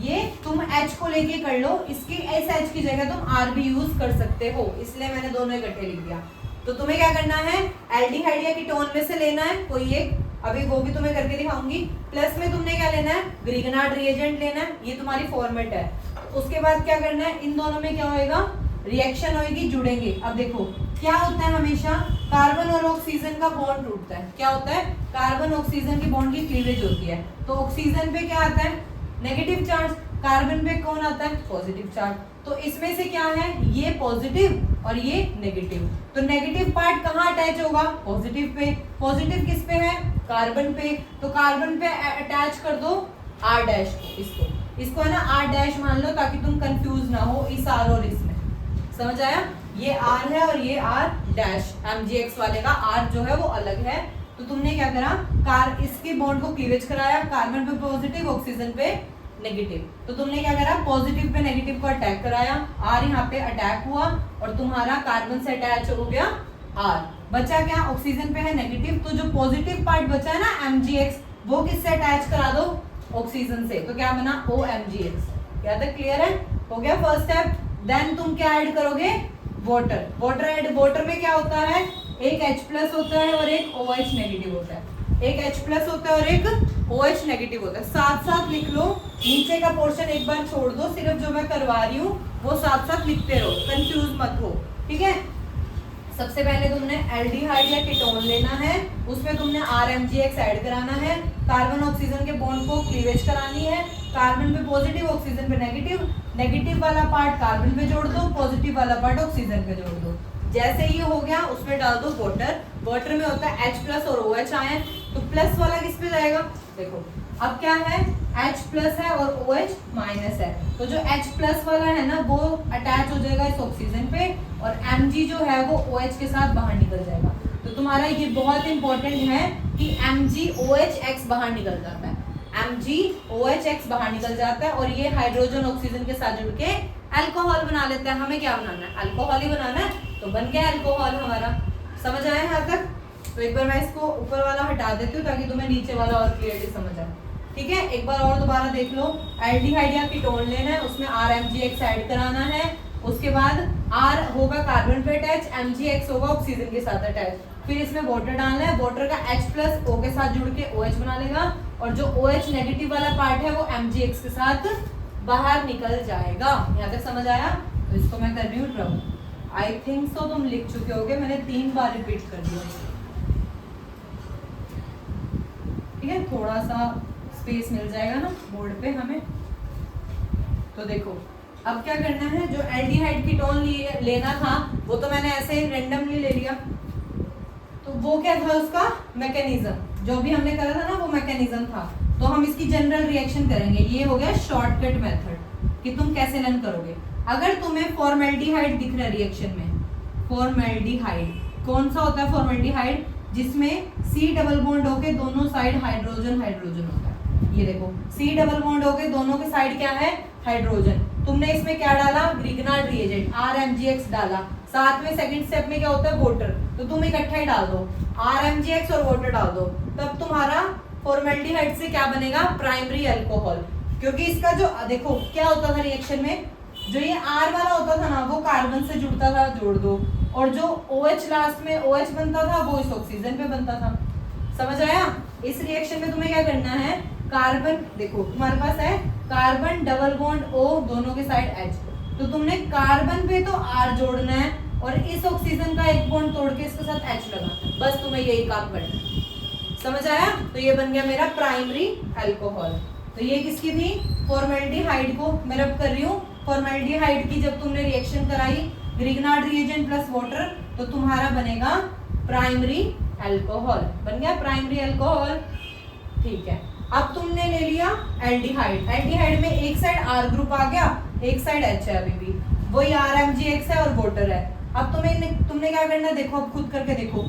ये तुम H को लेके कर लो, इसकी इस H की जगह तुम R भी यूज कर सकते हो, इसलिए मैंने दोनों इकट्ठे लिख दिया। तो तुम्हें क्या करना है, एल्डिहाइड या कीटोन में से लेना है कोई एक, अभी वो भी तुम्हें करके दिखाऊंगी। प्लस में तुमने क्या लेना है, ग्रिग्नार्ड रिएजेंट लेना है, ये तुम्हारी फॉर्मेट है। उसके बाद क्या करना है, इन दोनों में क्या होएगा, रिएक्शन होएगी, जुड़ेंगे। अब देखो क्या होता है, हमेशा कार्बन और ऑक्सीजन का बॉन्ड टूटता है। क्या होता है, कार्बन ऑक्सीजन की बॉन्ड की क्लीवेज होती है, तो ऑक्सीजन पे क्या आता है नेगेटिव चार्ज, कार्बन पे कौन आता है पॉजिटिव चार्ज। तो इसमें से क्या है, ये पॉजिटिव और ये नेगेटिव। तो नेगेटिव पार्ट कहाँ अटैच होगा, पॉजिटिव पे। पॉजिटिव किस पे है, कार्बन पे, तो कार्बन पे अटैच कर दो R डैश को, इसको है ना R डैश मान लो, ताकि तुम कंफ्यूज ना हो इस R और इसमें। समझ आया, ये R है और ये R डैश, MgX वाले का R जो है वो अलग है। तो तुमने क्या करा, इसके बॉन्ड को क्लीवेज कराया, कार्बन पे पॉजिटिव ऑक्सीजन पे नेगेटिव। तो तुमने क्या करा, पॉजिटिव पे नेगेटिव को अटैक कराया, R यहाँ पे अटैक हुआ और तुम्हारा कार्बन से अटैच हो गया R। बचा क्या, ऑक्सीजन पे है नेगेटिव, तो जो पॉजिटिव पार्ट बचा है ना MgX, वो किससे अटैच करा दो, ऑक्सीजन से, तो क्या बना OMgX। क्या तक क्लियर है, हो गया फर्स्ट स्टेप। देन तुम क्या ऐड करोगे, वाटर। वाटर ऐड, वाटर में क्या होता है, एक H+ होता है और एक OH नेगेटिव होता है, एक H+ होता है और एक OH नेगेटिव होता है। साथ साथ लिख लो, नीचे का पोर्शन एक बार छोड़ दो, सिर्फ जो मैं करवा रही हूँ वो साथ साथ लिखते रहो, कंफ्यूज मत हो, ठीक है। सबसे पहले तुमने एल्डिहाइड या कीटोन लेना है, उसमें तुमने RMgX ऐड कराना है, कार्बन ऑक्सीजन के बॉन्ड को क्लीवेज करानी है, कार्बन पे पॉजिटिव ऑक्सीजन पे नेगेटिव, नेगेटिव वाला पार्ट कार्बन पे जोड़ दो, पॉजिटिव वाला पार्ट ऑक्सीजन पे जोड़ दो। जैसे ये हो गया उसमें डाल दो वाटर, वाटर में होता है H+ और OH आयन, तो प्लस वाला किस पे जाएगा, देखो अब क्या है, H+ है और OH- है, तो जो H+ वाला है ना वो अटैच हो जाएगा इस ऑक्सीजन पे और Mg जो है वो OH के साथ बाहर निकल जाएगा। तो तुम्हारा ये बहुत इंपॉर्टेंट है कि MgOHX बाहर निकल जाता है, MgOHX बाहर निकल जाता है और ये हाइड्रोजन ऑक्सीजन के साथ जुड़ के अल्कोहल बना लेता है। हमें क्या बनाना है, अल्कोहल ही बनाना है, तो बन गया अल्कोहल हमारा। समझ आया यहाँ तक, तो एक बार मैं इसको ऊपर वाला हटा देती हूँ ताकि तुम्हें नीचे वाला और क्लियरली समझ आए, ठीक है। एक बार और दोबारा देख लो, एल्डिहाइड या कीटोन लेना है, उसमें RMgX ऐड कराना है, उसके बाद R होगा कार्बन पे अटैच, MgX होगा ऑक्सीजन के साथ अटैच, फिर इसमें वाटर डालना है, वाटर का H+ O के साथ जुड़ के OH बना लेगा और जो OH नेगेटिव वाला पार्ट है वो MgX के साथ बाहर निकल जाएगा। यहाँ तक समझ आया, तो इसको मैं कर रही हूँ ड्रॉ। आई थिंक सो तुम लिख चुके होगे, मैंने 3 बार रिपीट कर दिया, ठीक है, थोड़ा सा स्पेस मिल जाएगा ना बोर्ड पे हमें। तो देखो अब क्या करना है, जो एल्डिहाइड कीटोन लेना था वो तो मैंने ऐसे ही रेंडमली ले लिया, तो वो क्या था उसका मैकेनिज्म, जो भी हमने करा था ना वो मैकेनिज्म था। तो हम इसकी जनरल रिएक्शन करेंगे, ये हो गया शॉर्टकट मेथड कि तुम कैसे रन करोगे। अगर तुम्हें फॉर्मेल्डिहाइड दिख रहा है रिएक्शन में, फॉर्मेल्डिहाइड कौन सा होता है, फॉर्मेल्डिहाइड जिसमें C डबल बॉन्ड होके दोनों साइड हाइड्रोजन हाइड्रोजन होता है। ये देखो C डबल बॉन्ड होके दोनों के साइड क्या है, हाइड्रोजन। तुमने इसमें क्या डाला, ग्रिग्नार्ड रिएजेंट RMgX डाला, साथ में सेकंड स्टेप में क्या होता है, वाटर, तो तुम इकट्ठा ही डाल दो, RMgX और वाटर डाल दो, तब तुम्हारा फॉर्मेल्डिहाइड से क्या बनेगा, प्राइमरी अल्कोहल। क्योंकि इसका जो देखो क्या होता था रिएक्शन में, जो ये R वाला होता था ना वो कार्बन से जुड़ता था, जोड़ दो, और जो OH लास्ट में OH बनता था वो इस ऑक्सीजन पे बनता था। समझ आया। इस रिएक्शन में तुम्हें क्या करना है, कार्बन देखो तुम्हारे पास है कार्बन डबल बॉन्ड O, दोनों के साइड H, तो तुमने कार्बन पे तो R जोड़ना है और इस ऑक्सीजन का एक बॉन्ड तोड़ के इसके साथ H लगाना है, बस तुम्हें यही काम करना है। समझ आया। तो ये बन गया मेरा प्राइमरी अल्कोहल। तो ये किसकी थी, फॉर्मेल्डिहाइड को मैं रब कर रही हूँ। फॉर्मेल्डिहाइड की जब तुमने रिएक्शन कराई ग्रिग्नार्ड रिएजेंट प्लस वाटर, तो तुम्हारा बनेगा प्राइमरी अल्कोहल, बन गया प्राइमरी अल्कोहल, ठीक है। अब तुमने ले लिया एल्डिहाइड, एल्डिहाइड में एक साइड R ग्रुप आ गया, एक साइड H है, अभी भी वही RMgX है और वाटर है। अब तुमने क्या करना है, देखो अब खुद करके देखो,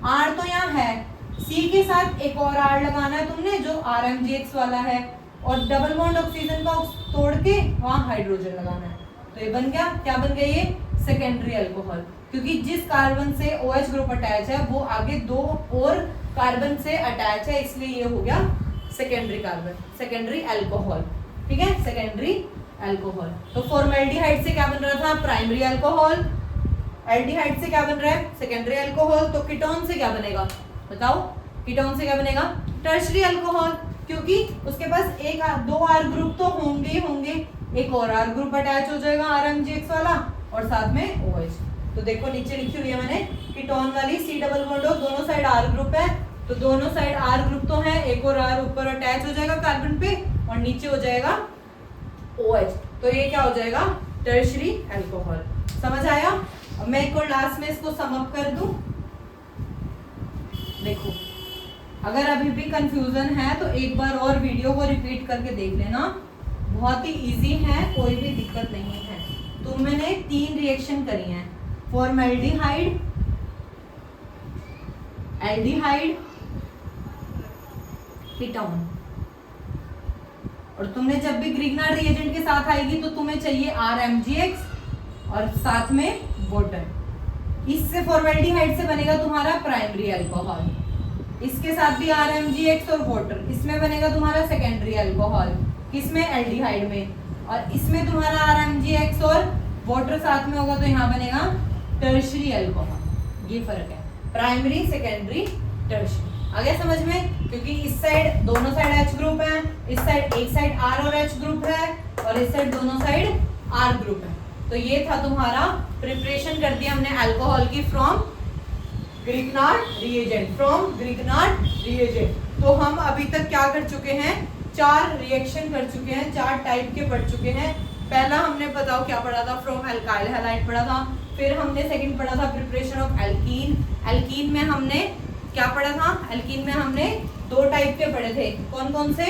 R तो यहाँ है, C के साथ एक और R लगाना है तुमने जो RMgX वाला है, और डबल बॉन्ड ऑक्सीजन का तोड़ के वहां हाइड्रोजन लगाना है। तो ये बन गया, क्या बन गया ये, सेकेंडरी अल्कोहल, क्योंकि जिस कार्बन से OH ग्रुप अटैच है वो आगे 2 और कार्बन से अटैच है, इसलिए ये हो गया सेकेंडरी कार्बन, सेकेंडरी अल्कोहल, ठीक है, सेकेंडरी अल्कोहल। तो फॉर्मेल्डिहाइड से क्या बन रहा था, प्राइमरी अल्कोहल, एल्डिहाइड से क्या बन रहा है, सेकेंडरी अल्कोहल। तो कीटोन से क्या बनेगा बताओ, कीटोन से क्या बनेगा, टर्शरी अल्कोहल, क्योंकि उसके पास एक 2 R ग्रुप तो होंगे ही होंगे, एक और R ग्रुप अटैच हो जाएगा RMgX वाला और साथ में OH। तो देखो नीचे लिखी हुई है मैंने, कीटोन वाली C डबल बॉन्ड दोनों साइड R ग्रुप है, तो दोनों साइड R ग्रुप तो है, एक और R ऊपर अटैच हो जाएगा कार्बन पे और नीचे हो जाएगा OH, तो ये क्या हो जाएगा, टर्शरी अल्कोहल। समझ आया। अब मैं एक और लास्ट में इसको सम अप कर दूं। देखो अगर अभी भी कंफ्यूजन है तो एक बार और वीडियो को रिपीट करके देख लेना, बहुत ही इजी है, कोई भी दिक्कत नहीं है। तुमने 3 रिएक्शन करी हैं, फॉर्मेल्डिहाइड, एल्डिहाइड, कीटोन, और तुमने जब भी ग्रिग्नार्ड रिएजेंट के साथ आएगी तो तुम्हें चाहिए RMgX और साथ में वाटर। इससे फॉर्मेल्डिहाइड से बनेगा तुम्हारा प्राइमरी अल्कोहल, इसके साथ भी RMgX और वाटर, इसमें बनेगा तुम्हारा सेकेंडरी अल्कोहल, किसमें, एल्डिहाइड में, और इसमें तुम्हारा RMgX और वाटर साथ में होगा तो यहाँ बनेगा टर्शरी अल्कोहल। ये फर्क है, प्राइमरी, सेकेंडरी, टर्शरी। आ गया समझ में? क्योंकि इस साइड दोनों साइड H ग्रुप है, इस साइड एक साइड R और H ग्रुप है, और इस साइड दोनों साइड R ग्रुप है। तो ये था तुम्हारा प्रिपरेशन कर दिया हमने अल्कोहल की from Grignard reagent, from Grignard reagent. तो हम अभी तक क्या कर चुके हैं, 4 रिएक्शन कर चुके हैं, 4 टाइप के पढ़ चुके हैं। पहला हमने बताओ क्या पढ़ा था, फ्रॉम एल्काइल हैलाइड पढ़ा था। फिर हमने सेकंड पढ़ा था प्रिपरेशन ऑफ एल्कीन। एल्कीन में हमने क्या पढ़ा था, एल्कीन में हमने 2 टाइप के पढ़े थे, कौन कौन से,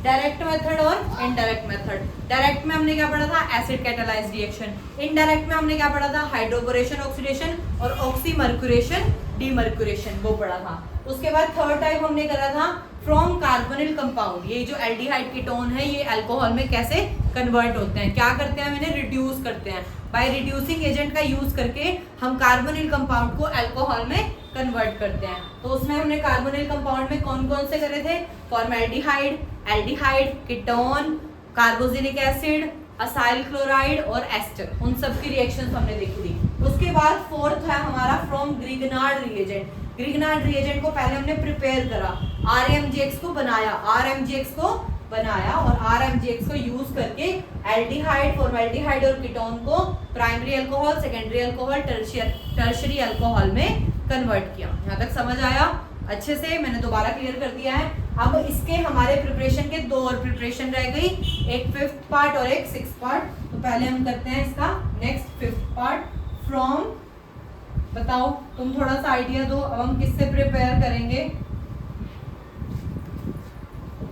डायरेक्ट मेथड और इनडायरेक्ट मेथड। डायरेक्ट में हमने क्या पढ़ा था, एसिड कैटालाइज्ड रिएक्शन। इनडायरेक्ट में हमने क्या पढ़ा था, हाइड्रोबोरेशन ऑक्सीडेशन और ऑक्सीमर्क्यूरेशन डीमर्क्यूरेशन, वो पढ़ा था। उसके बाद थर्ड टाइप हमने करा था फ्रॉम कार्बोनिल कंपाउंड। ये जो एल्डिहाइड कीटोन है ये अल्कोहल में कैसे कन्वर्ट होते हैं, क्या करते हैं, इन्हें रिड्यूस करते हैं। बाय रिड्यूसिंग एजेंट का यूज करके हम कार्बोनिल कंपाउंड को अल्कोहल में कन्वर्ट करते हैं। तो उसमें हमने कार्बोनिल कंपाउंड में कौन कौन से करे थे, formaldehyde, aldehyde, ketone, carboxylic acid, acyl chloride और एस्टर, उन सब की रिएक्शंस हमने देखी थी। उसके बाद फोर्थ है हमारा from Grignard reagent. Grignard reagent को पहले हमने प्रिपेयर करा, RMgX को बनाया, RMgX को बनाया और RMgX को यूज करके एल्डिहाइड, फॉर्मेल्डिहाइड और कीटोन को primary alcohol, secondary alcohol, tertiary alcohol में कन्वर्ट किया। यहाँ तक समझ आया अच्छे से? मैंने दोबारा क्लियर कर दिया है। अब इसके हमारे प्रिपरेशन के 2 और प्रिपरेशन रह गई, एक 5th पार्ट और एक 6th पार्ट। तो पहले हम करते हैं इसका नेक्स्ट 5th पार्ट फ्रॉम, बताओ तुम थोड़ा सा आइडिया दो, अब हम किससे प्रिपेयर करेंगे।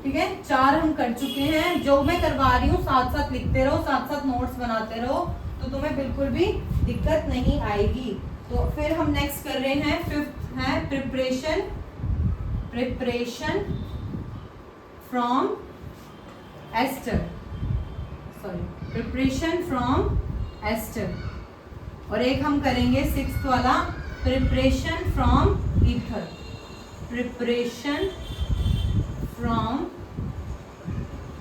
ठीक है, 4 हम कर चुके हैं, जो मैं करवा रही हूँ साथ साथ लिखते रहो, साथ साथ नोट्स बनाते रहो, तो तुम्हें बिल्कुल भी दिक्कत नहीं आएगी। तो फिर हम नेक्स्ट कर रहे हैं 5th है preparation from ester, sorry preparation from ester, और एक हम करेंगे 6th वाला preparation from ether, preparation from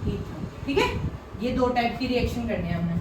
ether. ठीक है, ये 2 टाइप की रिएक्शन करनी है हमने।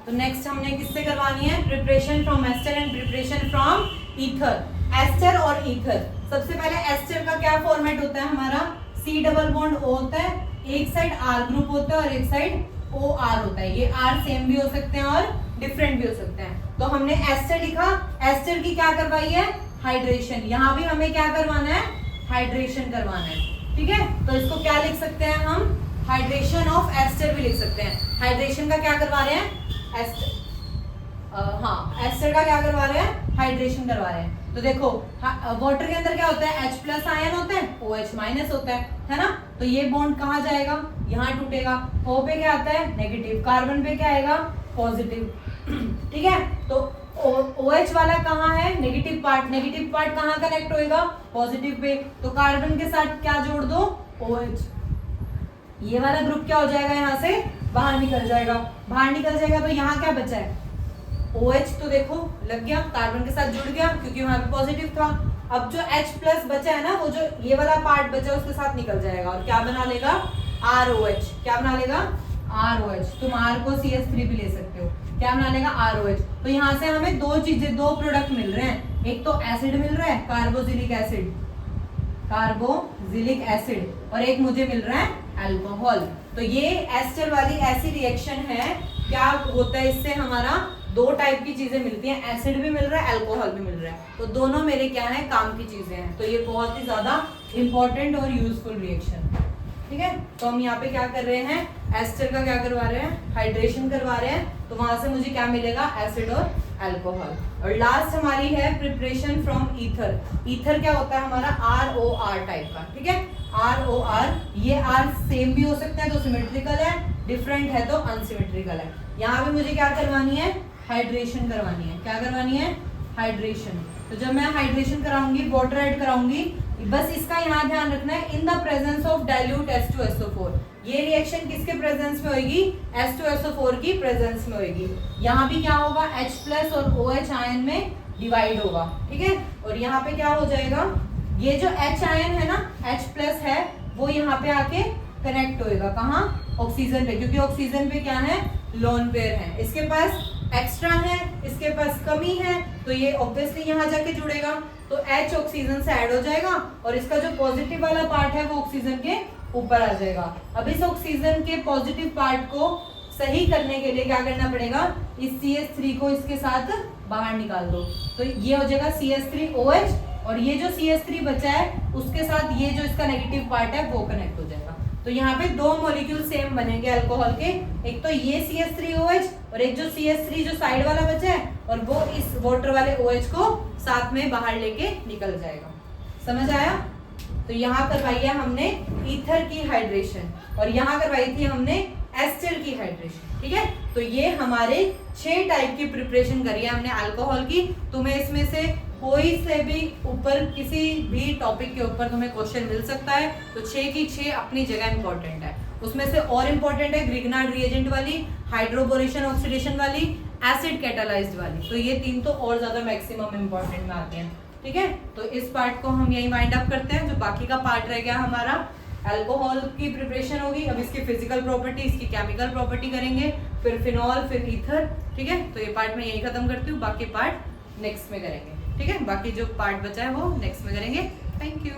तो नेक्स्ट हमने किससे करवानी है, preparation from ester and preparation from ether. Ester और ईथर, सबसे पहले एस्टर का क्या फॉर्मेट होता है हमारा, C डबल बॉन्ड O होता है, एक साइड R ग्रुप होता है और एक साइड OR होता है। ये R सेम भी हो सकते हैं और डिफरेंट भी हो सकते हैं। तो हमने एस्टर लिखा, एस्टर की क्या करवाई है, हाइड्रेशन। यहाँ भी हमें क्या करवाना है, हाइड्रेशन करवाना है। ठीक है, तो इसको क्या लिख सकते हैं हम, हाइड्रेशन ऑफ एस्टर भी लिख सकते हैं। हाइड्रेशन का क्या करवा रहे हैं, एस्टर, हाँ एस्टर का क्या करवा रहे हैं, हाइड्रेशन करवा रहे हैं। तो देखो वाटर के अंदर क्या होता है, H+ आयन होता है, OH- होता है ना। तो ये बॉन्ड कहाँ जाएगा, यहाँ टूटेगा। O पे क्या आता है, नेगेटिव, कार्बन पे क्या आएगा, पॉजिटिव। ठीक है, तो OH वाला कहाँ है, नेगेटिव पार्ट, नेगेटिव पार्ट कहाँ कनेक्ट होएगा, पॉजिटिव पे। तो कार्बन के साथ क्या जोड़ दो, OH, ये वाला ग्रुप क्या हो जाएगा, यहाँ से बाहर निकल जाएगा। बाहर निकल जाएगा तो यहाँ क्या बचा है, OH, तो देखो लग गया, कार्बन के साथ जुड़ गया क्योंकि वहां पे पॉजिटिव था। अब जो H+ बचा है ना, वो जो ये वाला पार्ट बचा है उसके साथ निकल जाएगा और क्या बना लेगा, ROH। क्या बना लेगा, ROH। तुम R को CH3 भी ले सकते हो, क्या बना लेगा, ROH। तो यहाँ से हमें 2 चीजें, 2 प्रोडक्ट मिल रहे हैं, एक तो एसिड मिल रहा है, कार्बोक्सिलिक एसिड, कार्बोक्सिलिक एसिड, और एक मुझे मिल रहा है अल्कोहल। तो ये एस्टर वाली ऐसी रिएक्शन है, क्या होता है इससे हमारा 2 टाइप की चीजें मिलती हैं, एसिड भी मिल रहा है, अल्कोहल भी मिल रहा है। तो दोनों मेरे क्या है, काम की चीजें हैं। तो ये बहुत ही ज्यादा इंपॉर्टेंट और यूजफुल रिएक्शन। ठीक है, तो हम यहाँ पे क्या कर रहे हैं, एस्टर का क्या करवा रहे हैं, हाइड्रेशन करवा रहे हैं। तो वहां से मुझे क्या मिलेगा, एसिड और अल्कोहल। और लास्ट हमारी है प्रिपरेशन फ्रॉम ईथर। ईथर क्या होता है हमारा, ROR टाइप का। ठीक है, ROR, ये R सेम भी हो सकता है तो सिमेट्रिकल है, डिफरेंट है तो अनसिमेट्रिकल है। यहाँ पे मुझे क्या करवानी है, हाइड्रेशन करवानी है। क्या करवानी है, हाइड्रेशन। तो जब मैं हाइड्रेशन कराऊंगी, वाटर ऐड कराऊंगी, बस इसका यहाँ ध्यान रखना है, in the presence of dilute H2SO4। ये रिएक्शन किसके प्रेजेंस में होगी? H2SO4 की प्रेजेंस में होगी। यहाँ भी क्या होगा? H+ और OH आयन में डिवाइड होगा, ठीक है। और यहाँ पे क्या हो जाएगा? ये जो H आयन है ना, H+ है, वो यहाँ पे आके कनेक्ट होएगा, कहाँ? ऑक्सीजन पे, क्योंकि ऑक्सीजन पे क्या है? लोन पेयर है। इसके पास एक्स्ट्रा है, इसके पास कमी है, तो ये ऑब्वियसली यहाँ जाके जुड़ेगा, तो H ऑक्सीजन से ऐड हो जाएगा और इसका जो पॉजिटिव वाला पार्ट है वो ऑक्सीजन के ऊपर आ जाएगा। अब इस ऑक्सीजन के पॉजिटिव पार्ट को सही करने के लिए क्या करना पड़ेगा? इस CH3 को इसके साथ बाहर निकाल दो, तो ये हो जाएगा CH3OH, और ये जो CH3 बचा है उसके साथ ये जो इसका नेगेटिव पार्ट है वो कनेक्ट हो जाएगा। तो यहाँ पे दो मॉलिक्यूल सेम बनेंगे अल्कोहल के, एक तो ये CH3OH और एक जो CH3 जो साइड वाला बचा है, और वो इस वाटर वाले OH को साथ में बाहर लेके निकल जाएगा। समझ आया? तो यहाँ करवाई है हमने ईथर की हाइड्रेशन और यहाँ करवाई थी हमने एस्टर की हाइड्रेशन, ठीक है। तो ये हमारे 6 टाइप की प्रिपरेशन करी है हमने अल्कोहल की। तुम्हें इसमें से कोई से भी ऊपर किसी भी टॉपिक के ऊपर तुम्हें क्वेश्चन मिल सकता है, तो 6 की 6 अपनी जगह इंपॉर्टेंट है। उसमें से और इंपॉर्टेंट है ग्रिग्नार्ड रिएजेंट वाली, हाइड्रोबोरेशन ऑक्सीडेशन वाली, एसिड कैटालाइज्ड वाली, तो ये 3 तो और ज्यादा मैक्सिमम इंपॉर्टेंट में आते हैं, ठीक है। तो इस पार्ट को हम यही वाइंड अप करते हैं। जो बाकी का पार्ट रह गया हमारा, अल्कोहल की प्रिपरेशन होगी, अब इसकी फिजिकल प्रॉपर्टी, इसकी केमिकल प्रॉपर्टी करेंगे, फिर फिनॉल, फिर ईथर, ठीक है। तो ये पार्ट मैं यही खत्म करती हूँ, बाकी पार्ट नेक्स्ट में करेंगे, ठीक है। बाकी जो पार्ट बचा है वो नेक्स्ट में करेंगे। Thank you.